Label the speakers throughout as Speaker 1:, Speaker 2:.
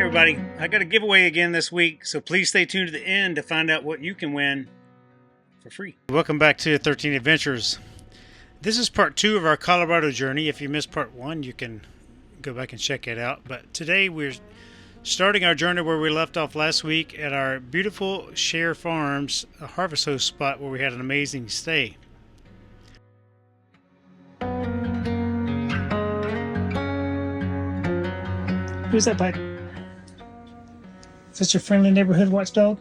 Speaker 1: everybody, I got a giveaway again this week, so please stay tuned to the end to find out what you can win for free. Welcome back to 13 Adventures. This is part 2 of our Colorado journey. If you missed part 1, you can go back and check it out. But today we're starting our journey where we left off last week at our beautiful Sher Farms, a harvest host spot where we had an amazing stay. Who's that, Pipe? Is this your friendly neighborhood watchdog?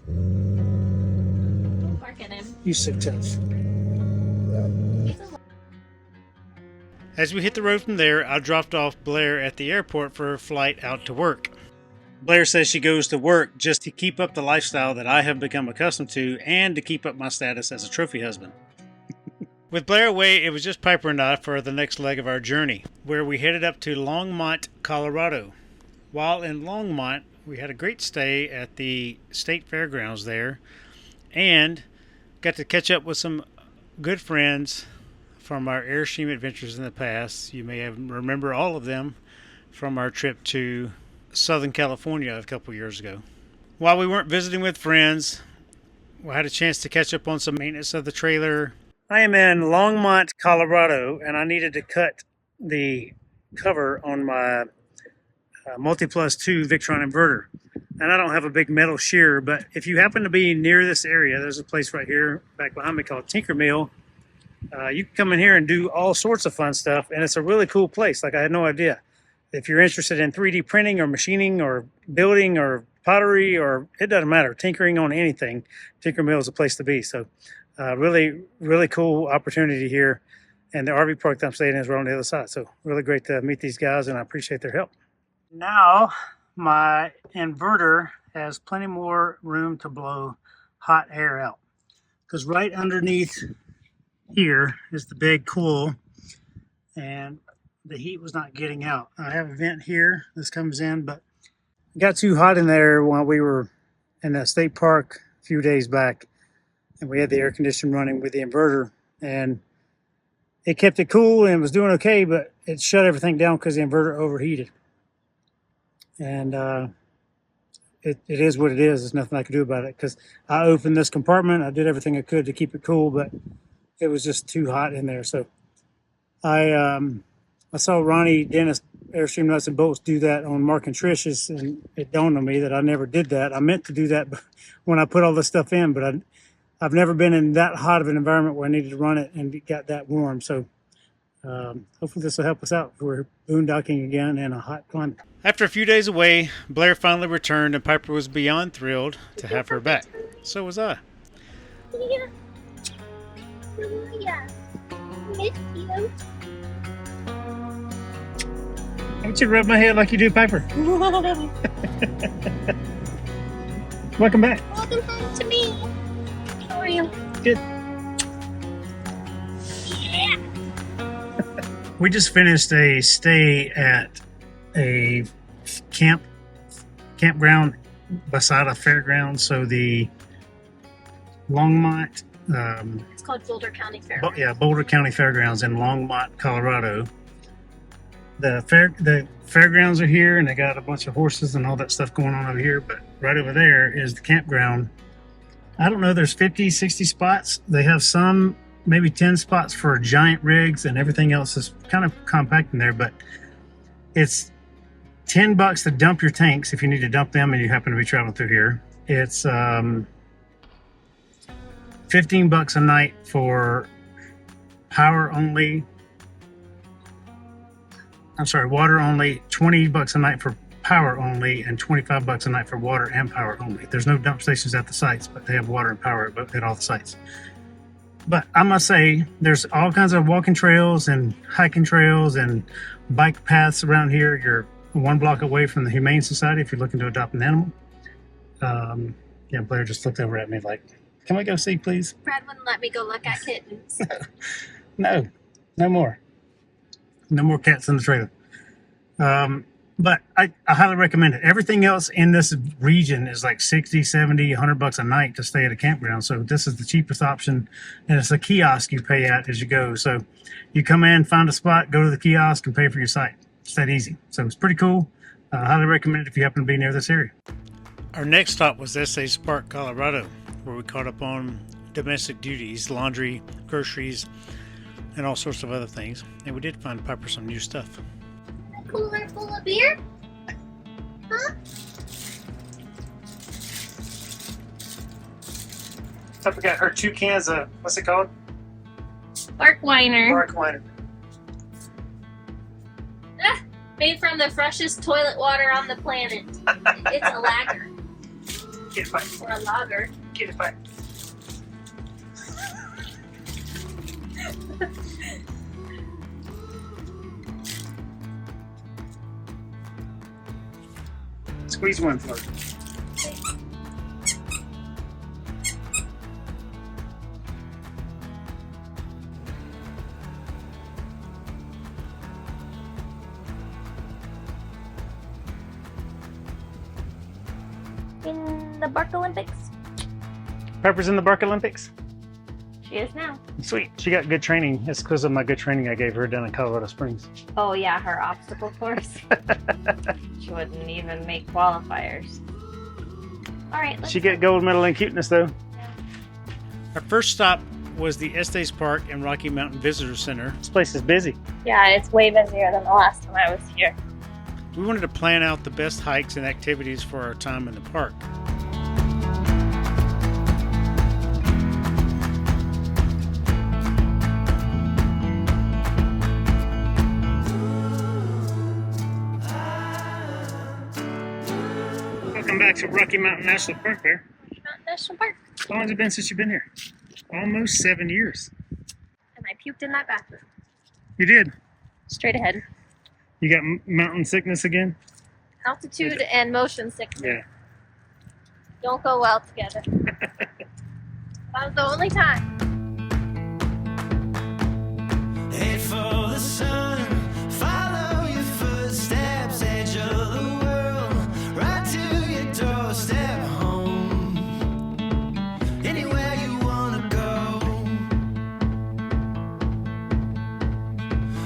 Speaker 2: Don't bark at him.
Speaker 1: You so tough. As we hit the road from there, I dropped off Blair at the airport for her flight out to work. Blair says she goes to work just to keep up the lifestyle that I have become accustomed to and to keep up my status as a trophy husband. With Blair away, it was just Piper and I for the next leg of our journey, where we headed up to Longmont, Colorado. While in Longmont, we had a great stay at the state fairgrounds there and got to catch up with some good friends from our Airstream adventures in the past. You may remember all of them from our trip to Southern California a couple years ago. While we weren't visiting with friends, we had a chance to catch up on some maintenance of the trailer. I am in Longmont, Colorado, and I needed to cut the cover on my Multi-Plus 2 Victron inverter. And I don't have a big metal shearer, but if you happen to be near this area, there's a place right here back behind me called Tinker Mill. You can come in here and do all sorts of fun stuff, and it's a really cool place. Like, I had no idea. If you're interested in 3D printing or machining or building or pottery, or it doesn't matter, tinkering on anything, Tinker Mill is a place to be. So really cool opportunity here. And the RV park that I'm staying in is right on the other side. So really great to meet these guys, and I appreciate their help. Now my inverter has plenty more room to blow hot air out, because right underneath here is the big coil, and the heat was not getting out. I have a vent here. This comes in, but it got too hot in there while we were in the state park a few days back. And we had the air conditioner running with the inverter, and it kept it cool and it was doing okay, but it shut everything down because the inverter overheated. And it is what it is. There's nothing I can do about it, because I opened this compartment. I did everything I could to keep it cool, but it was just too hot in there. So I saw Ronnie Dennis, Airstream Nuts and Bolts, do that on Mark and Trish's, and it dawned on me that I never did that. I meant to do that when I put all this stuff in, but I've never been in that hot of an environment where I needed to run it and it got that warm. So hopefully this will help us out. We're boondocking again in a hot climate. After a few days away, Blair finally returned, and Piper was beyond thrilled to have her back. So was I.
Speaker 2: Yeah. Miss you.
Speaker 1: Why don't you rub my head like you do Piper? Welcome back.
Speaker 2: Welcome home to me. How are you?
Speaker 1: Good.
Speaker 2: Yeah.
Speaker 1: We just finished a stay at a campground beside a fairground. So the Longmont,
Speaker 2: It's called Boulder County Fair.
Speaker 1: Boulder County Fairgrounds in Longmont, Colorado. The fairgrounds are here, and they got a bunch of horses and all that stuff going on over here. But right over there is the campground. I don't know, there's 50, 60 spots. They have some, maybe 10 spots for giant rigs, and everything else is kind of compact in there. But it's $10 to dump your tanks if you need to dump them and you happen to be traveling through here. It's $15 a night for power only. I'm sorry, water only. $20 a night for power only, and $25 a night for water and power only. There's no dump stations at the sites, but they have water and power at all the sites. But I must say, there's all kinds of walking trails and hiking trails and bike paths around here. You're 1 block away from the Humane Society if you're looking to adopt an animal. Blair just looked over at me like, "Can we go see, please?"
Speaker 2: Brad wouldn't let me go look at kittens.
Speaker 1: No more. No more cats in the trailer. But I highly recommend it. Everything else in this region is like 60, 70, $100 a night to stay at a campground. So this is the cheapest option, and it's a kiosk you pay at as you go. So you come in, find a spot, go to the kiosk, and pay for your site. It's that easy. So it's pretty cool. Highly recommend it if you happen to be near this area. Our next stop was Estes Park, Colorado, where we caught up on domestic duties, laundry, groceries, and all sorts of other things. And we did find Piper some new stuff.
Speaker 2: A cooler full of beer? Huh?
Speaker 1: So we got her 2 cans of, what's it called?
Speaker 2: Bark Weiner.
Speaker 1: Bark Weiner.
Speaker 2: Made from the freshest toilet water on the planet. It's a lager.
Speaker 1: Get it back.
Speaker 2: Or a lager.
Speaker 1: Get it back. Squeeze one for her.
Speaker 2: In the Bark Olympics.
Speaker 1: Pepper's in the Bark Olympics?
Speaker 2: She is now.
Speaker 1: Sweet. She got good training. It's because of my good training I gave her down in Colorado Springs.
Speaker 2: Oh yeah, her obstacle course. She wouldn't even make qualifiers. All right, let's
Speaker 1: She got gold medal in cuteness though.
Speaker 2: Yeah.
Speaker 1: Our first stop was the Estes Park and Rocky Mountain Visitor Center. This place is busy.
Speaker 2: Yeah, it's way busier than the last time I was here.
Speaker 1: We wanted to plan out the best hikes and activities for our time in the park. Welcome back to Rocky Mountain National Park, Bear.
Speaker 2: Rocky Mountain National Park.
Speaker 1: How long has it been since you've been here? Almost 7 years.
Speaker 2: And I puked in that bathroom.
Speaker 1: You did.
Speaker 2: Straight ahead.
Speaker 1: You got mountain sickness again?
Speaker 2: Altitude and motion sickness
Speaker 1: Yeah.
Speaker 2: don't go well together. That was the only time.
Speaker 3: Head for the sun, follow your footsteps, edge of the world, right to your doorstep home. Anywhere you wanna go,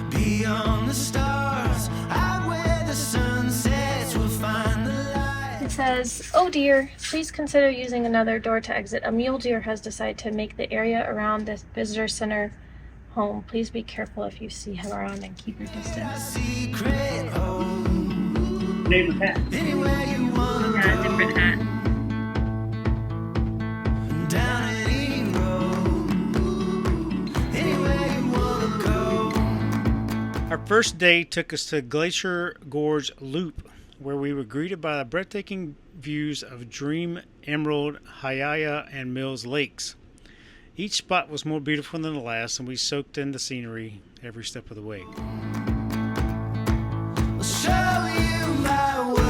Speaker 3: beyond the stars, out where the sun sets, we'll find the light.
Speaker 2: It says, "Oh dear, please consider using another door to exit. A mule deer has decided to make the area around this visitor center home. Please be careful if you see him around and keep your distance."
Speaker 3: Secret home,
Speaker 1: Name the hat.
Speaker 3: anywhere you wanna
Speaker 2: Yeah,
Speaker 3: go.
Speaker 2: different hat.
Speaker 3: Down any road, anywhere you wanna go.
Speaker 1: Our first day took us to Glacier Gorge Loop, where we were greeted by the breathtaking views of Dream, Emerald, Haiyaha, and Mills Lakes. Each spot was more beautiful than the last, and we soaked in the scenery every step of the way.
Speaker 3: I'll show you my world.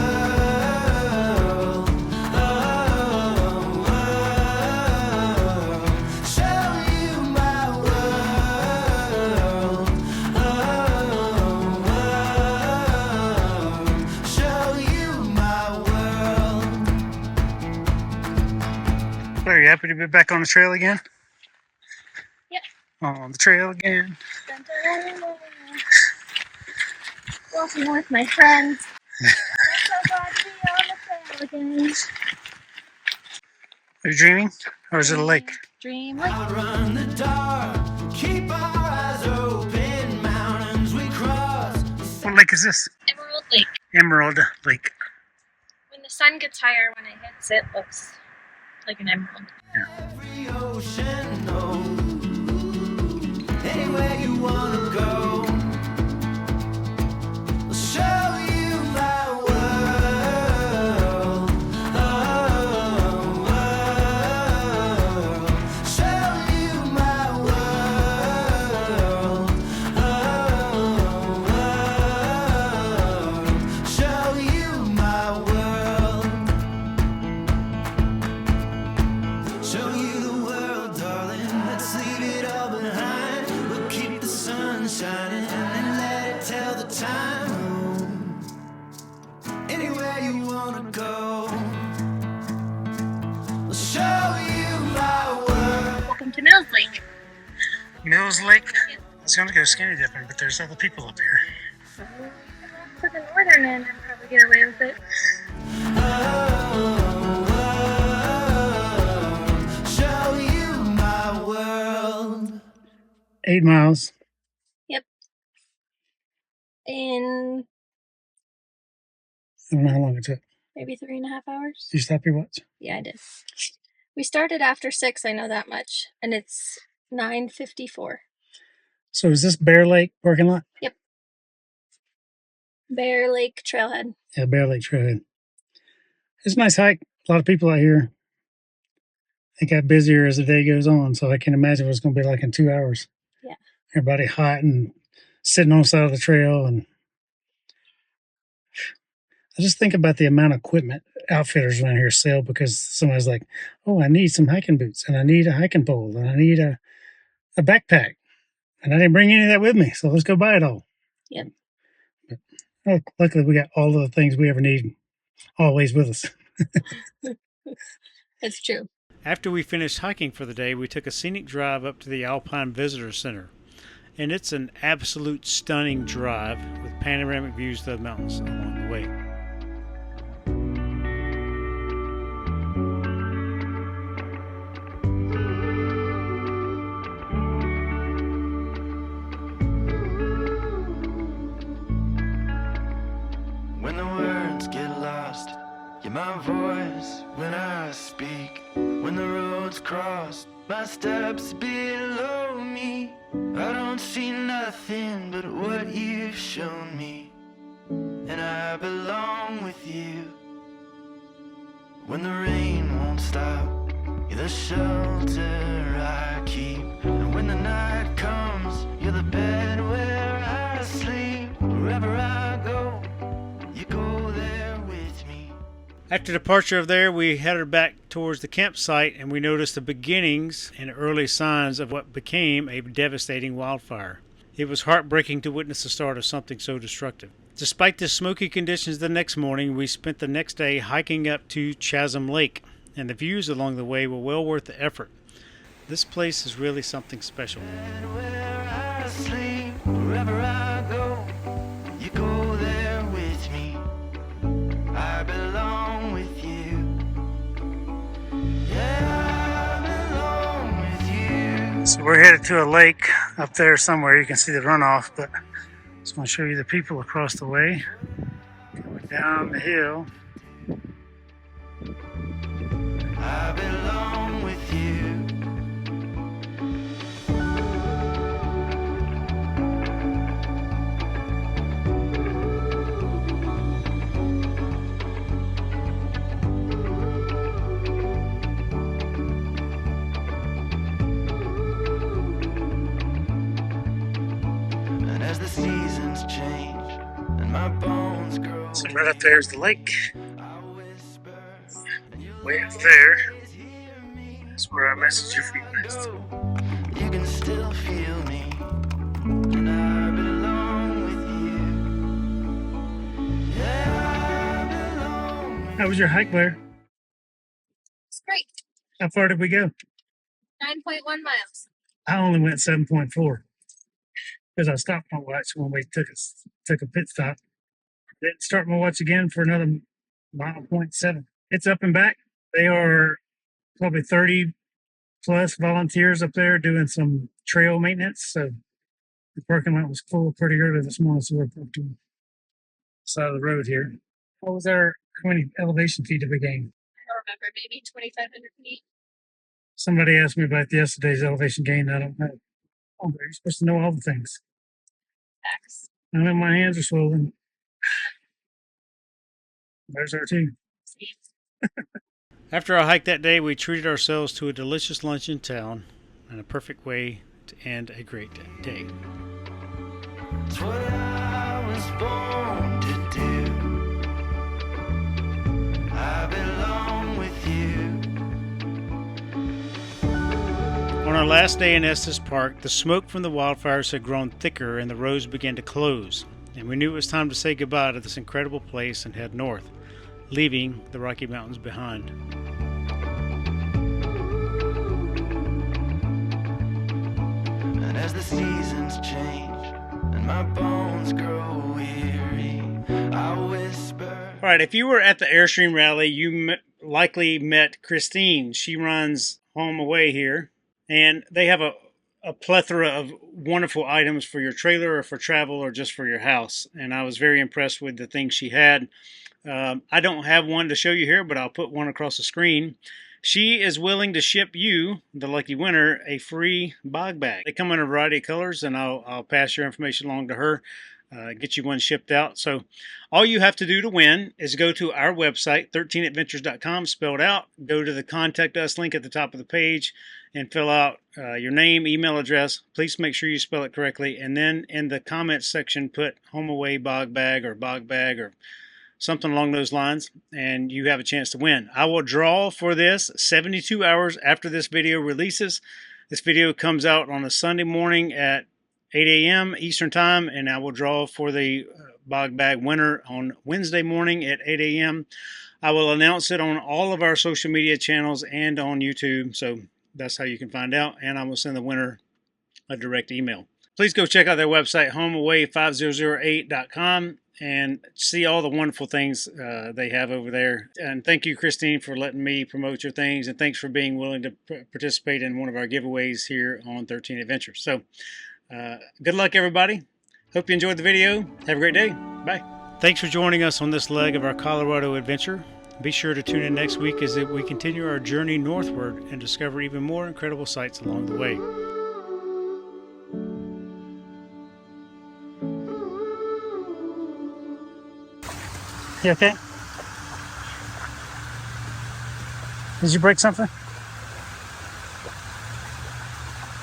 Speaker 3: Oh, world. Show you my world. Oh, world. Show you my world.
Speaker 1: Blair, you happy to be back on the trail again?
Speaker 2: Yep.
Speaker 1: On the trail again.
Speaker 2: Dun, dun, dun, dun. Walking with my friends. I'm so glad to be on the trail again.
Speaker 1: Are you dreaming? Or is it a lake?
Speaker 2: Dream Lake.
Speaker 3: Outrun the dark, keep our eyes open, mountains we cross.
Speaker 1: What lake is this?
Speaker 2: Emerald Lake.
Speaker 1: Emerald Lake.
Speaker 2: When the sun gets higher, when it hits, it looks like an emerald.
Speaker 3: Every ocean knows, anywhere you wanna go, I'll show you my world. Oh, world. Show you my world. Oh, world. Show you my world. Show you the world, darling. Let's leave it all behind. We'll keep the sun shining and let it tell the time. Anywhere you wanna go, I'll show you my world.
Speaker 2: Welcome to Mills Lake.
Speaker 1: Mills Lake? I was going to go skinny dipping, but there's other people up here.
Speaker 2: to the northern end and probably get away with it.
Speaker 3: Show you my world.
Speaker 1: 8 miles.
Speaker 2: Yep. In
Speaker 1: I don't know how long it took.
Speaker 2: maybe 3.5 hours.
Speaker 1: Did you stop your watch?
Speaker 2: Yeah, I did. We started after 6, I know that much. And it's 9:54.
Speaker 1: So is this Bear Lake parking lot?
Speaker 2: Yep. Bear Lake Trailhead.
Speaker 1: Yeah, Bear Lake Trailhead. It's a nice hike. A lot of people out here. It got busier as the day goes on, so I can imagine what it's going to be like in 2 hours.
Speaker 2: Yeah.
Speaker 1: Everybody hot and sitting on the side of the trail. And I just think about the amount of equipment outfitters around here sell because somebody's like, oh, I need some hiking boots and I need a hiking pole and I need a backpack. And I didn't bring any of that with me, so let's go buy it all.
Speaker 2: Yep.
Speaker 1: But, luckily, we got all of the things we ever need always with us.
Speaker 2: It's true.
Speaker 1: After we finished hiking for the day, we took a scenic drive up to the Alpine Visitor Center. And it's an absolute stunning drive with panoramic views of the mountains along the way.
Speaker 3: When the words get lost, you're my voice when I speak. When the roads cross, my steps below me. I don't see nothing but what you've shown me, and I belong with you. When the rain won't stop, you're the shelter I keep. And when the night comes, you're the bed where I sleep. Wherever I go, you go there with me.
Speaker 1: After departure of there, we headed back towards the campsite and we noticed the beginnings and early signs of what became a devastating wildfire. It was heartbreaking to witness the start of something so destructive. Despite the smoky conditions the next morning, we spent the next day hiking up to Chasm Lake, and the views along the way were well worth the effort. This place is really something special.
Speaker 3: Where I sleep, wherever I go, you go there with me. I belong with you. Yeah, I belong with you.
Speaker 1: So we're headed to a lake up there somewhere. You can see the runoff, but I just want to show you the people across the way. Going down the hill.
Speaker 3: I belong with you. And as the seasons change and my bones grow,
Speaker 1: So right up there is the lake.
Speaker 3: I whisper, and you'll
Speaker 1: Way up there.
Speaker 3: always hear me.
Speaker 1: That's where our message is from.
Speaker 3: You can still feel me, and I belong with you. Yeah, I belong with
Speaker 1: How was your hike, Blair?
Speaker 2: It's great.
Speaker 1: How far did we go?
Speaker 2: 9.1 miles.
Speaker 1: I only went 7.4 because I stopped my watch when we took a pit stop. Didn't start my watch again for another 0.7. It's up and back. They are probably 30 plus volunteers up there doing some trail maintenance. So the parking lot was full pretty early this morning, so we're up to the side of the road here. What was our, how many elevation feet did we gain?
Speaker 2: I don't remember, maybe 2,500 feet.
Speaker 1: Somebody asked me about yesterday's elevation gain. I don't know. Oh, but you're supposed to know all the things.
Speaker 2: Facts.
Speaker 1: I know my hands are swollen. There's our two. After our hike that day, we treated ourselves to a delicious lunch in town and a perfect way to end a great day.
Speaker 3: It's what I was born to do. I belong with you.
Speaker 1: On our last day in Estes Park, the smoke from the wildfires had grown thicker and the roads began to close, and we knew it was time to say goodbye to this incredible place and head north, leaving the Rocky Mountains behind.
Speaker 3: And as the seasons change and my bones grow weary, I whisper.
Speaker 1: All right, if you were at the Airstream rally, you likely met Christine. She runs Home Away here, and they have a plethora of wonderful items for your trailer or for travel or just for your house. And I was very impressed with the things she had. I don't have one to show you here, but I'll put one across the screen. She is willing to ship you, the lucky winner, a free bog bag. They come in a variety of colors, and I'll pass your information along to her, get you one shipped out. So all you have to do to win is go to our website, 13adventures.com, spelled out. Go to the Contact Us link at the top of the page and fill out your name, email address. Please make sure you spell it correctly. And then in the comments section, put Home Away bog bag or something along those lines, and you have a chance to win. I will draw for this 72 hours after this video releases. This video comes out on a Sunday morning at 8 a.m. Eastern Time, and I will draw for the bog bag winner on Wednesday morning at 8 a.m. I will announce it on all of our social media channels and on YouTube, so that's how you can find out, and I will send the winner a direct email. Please go check out their website, homeaway5008.com, and see all the wonderful things they have over there. And thank you, Christine, for letting me promote your things, and thanks for being willing to participate in one of our giveaways here on 13 Adventures. So good luck, everybody. Hope you enjoyed the video. Have a great day. Bye. Thanks for joining us on this leg of our Colorado adventure. Be sure to tune in next week as we continue our journey northward and discover even more incredible sights along the way. You okay? Did you break something?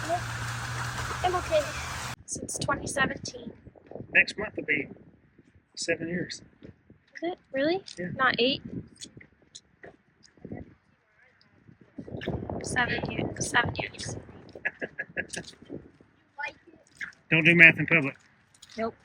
Speaker 2: Nope. I'm okay. Since 2017.
Speaker 1: Next month will be 7 years.
Speaker 2: Is it? Really?
Speaker 1: Yeah.
Speaker 2: Not 8? 7 years. 7 years.
Speaker 1: Don't do math in public.
Speaker 2: Nope.